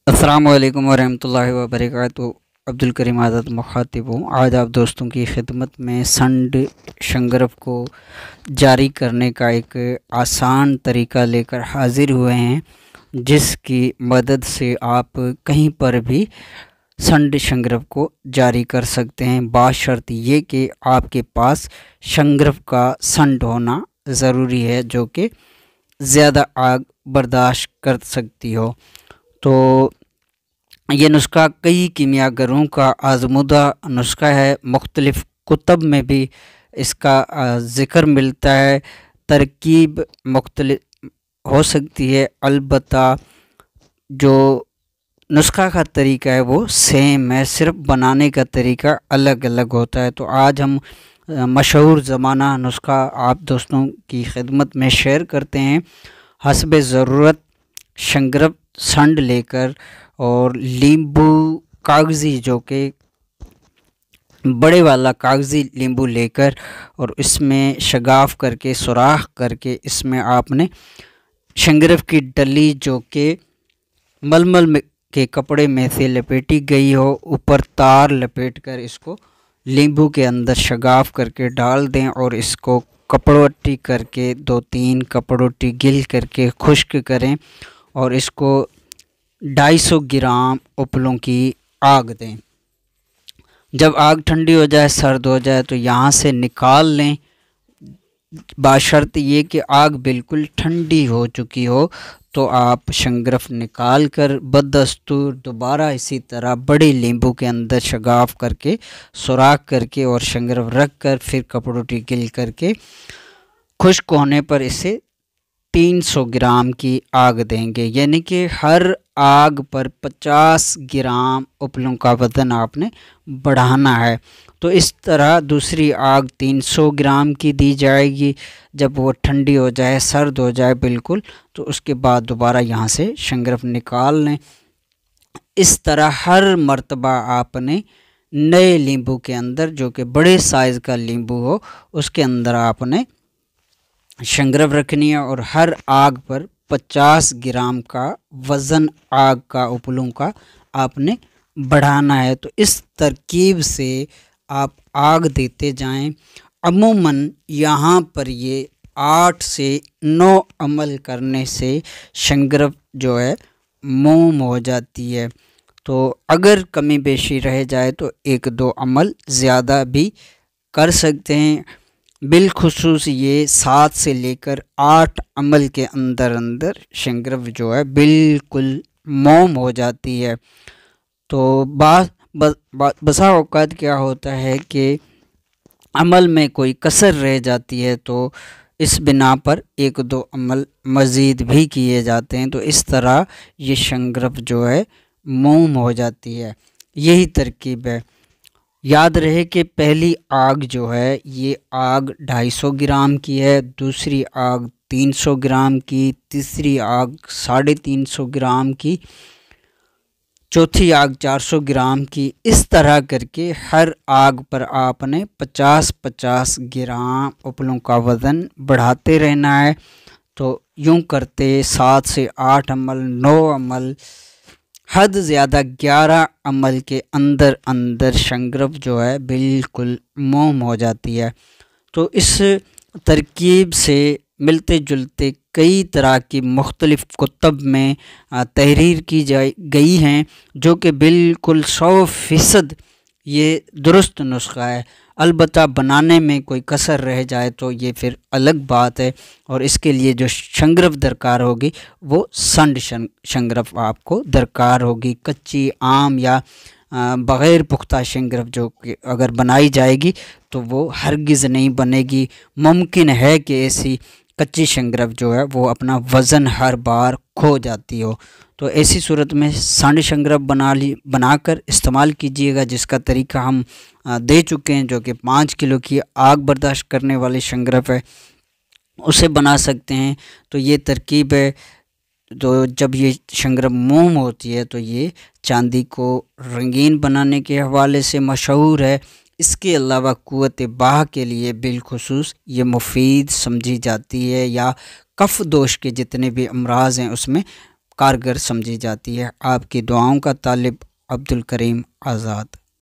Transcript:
अस्सलामु अलैकुम वरहमतुल्लाहि वबरकातुहू। अब्दुल करीम आज़ाद मुखातिब हूँ। आज आप दोस्तों की खिदमत में संड शंगरफ को जारी करने का एक आसान तरीका लेकर हाज़िर हुए हैं, जिसकी मदद से आप कहीं पर भी संड शंगरफ को जारी कर सकते हैं, बाशर्त ये कि आपके पास शंगरफ का संड होना ज़रूरी है जो कि ज़्यादा आग बर्दाश्त कर सकती हो। तो ये नुस्खा कई कीमियागरों का आज़मूदा नुस्खा है। मुख्तलिफ़ कुतब में भी इसका ज़िक्र मिलता है। तरकीब मुख्तलिफ हो सकती है, अलबत्ता जो नुस्खा का तरीका है वो सेम है, सिर्फ बनाने का तरीका अलग अलग होता है। तो आज हम मशहूर ज़माना नुस्खा आप दोस्तों की खिदमत में शेयर करते हैं। हस्बे ज़रूरत शंगरफ संड लेकर और नींबू कागज़ी, जो कि बड़े वाला कागज़ी नींबू लेकर और इसमें शगाफ करके सुराख करके इसमें आपने शंगरफ की डली जो कि मलमल के कपड़े में से लपेटी गई हो, ऊपर तार लपेट कर इसको नींबू के अंदर शगाफ करके डाल दें और इसको कपड़ोटी करके 2-3 कपड़ोटी गिल करके खुश्क करें और इसको 250 ग्राम उपलों की आग दें। जब आग ठंडी हो जाए, सर्द हो जाए तो यहाँ से निकाल लें, बाशर्त ये कि आग बिल्कुल ठंडी हो चुकी हो। तो आप शंगरफ निकाल कर बदस्तूर दोबारा इसी तरह बड़े नींबू के अंदर शगाफ करके सुराख करके और शंगरफ रख कर फिर कपड़ोटी गिल करके खुश्क होने पर इसे 300 ग्राम की आग देंगे, यानी कि हर आग पर 50 ग्राम उपलों का वज़न आपने बढ़ाना है। तो इस तरह दूसरी आग 300 ग्राम की दी जाएगी। जब वो ठंडी हो जाए, सर्द हो जाए बिल्कुल, तो उसके बाद दोबारा यहाँ से शंगरफ निकाल लें। इस तरह हर मर्तबा आपने नए नींबू के अंदर, जो कि बड़े साइज़ का नींबू हो, उसके अंदर आपने शंगरफ रखनी है और हर आग पर 50 ग्राम का वज़न आग का उपलों का आपने बढ़ाना है। तो इस तरकीब से आप आग देते जाएं। अमूमन यहाँ पर ये 8 से 9 अमल करने से शंगरफ जो है मोम हो जाती है। तो अगर कमी बेशी रह जाए तो 1-2 अमल ज़्यादा भी कर सकते हैं। बिलखुसूस ये 7 से लेकर 8 अमल के अंदर अंदर शंगरफ जो है बिल्कुल मोम हो जाती है। तो बसा औकात क्या होता है कि अमल में कोई कसर रह जाती है, तो इस बिना पर 1-2 अमल मज़ीद भी किए जाते हैं। तो इस तरह ये शंगरफ जो है मोम हो जाती है। यही तरकीब है। याद रहे कि पहली आग जो है ये आग 250 ग्राम की है, दूसरी आग 300 ग्राम की, तीसरी आग 350 ग्राम की, चौथी आग 400 ग्राम की। इस तरह करके हर आग पर आपने 50-50 ग्राम उपलों का वज़न बढ़ाते रहना है। तो यूं करते 7 से 8 अमल, 9 अमल, हद ज़्यादा 11 अमल के अंदर अंदर शंगरफ जो है बिल्कुल मोम हो जाती है। तो इस तरकीब से मिलते जुलते कई तरह की मुख्तलिफ़ कुतब में तहरीर की गई हैं, जो कि बिल्कुल 100% ये दुरुस्त नुस्खा है। अलबत्ता बनाने में कोई कसर रह जाए तो ये फिर अलग बात है, और इसके लिए जो शंगरफ दरकार होगी वो संड शंगरफ आपको दरकार होगी। कच्ची आम या बग़ैर पुख्ता शंगरफ जो कि अगर बनाई जाएगी तो वो हरगिज़ नहीं बनेगी। मुमकिन है कि ऐसी कच्ची शंगरफ जो है वो अपना वज़न हर बार खो जाती हो। तो ऐसी सूरत में सांड शंगरफ बनाकर इस्तेमाल कीजिएगा, जिसका तरीका हम दे चुके हैं, जो कि 5 किलो की आग बर्दाश्त करने वाली शंगरफ है, उसे बना सकते हैं। तो ये तरकीब है। तो जब ये शंगरफ मोम होती है तो ये चांदी को रंगीन बनाने के हवाले से मशहूर है। इसके अलावा क़ुव्वत बाह के लिए बिलखुसूस ये मुफीद समझी जाती है, या कफ़ दोष के जितने भी अमराज हैं उसमें कारगर समझी जाती है। आपकी दुआओं का तालिब, अब्दुल करीम आज़ाद।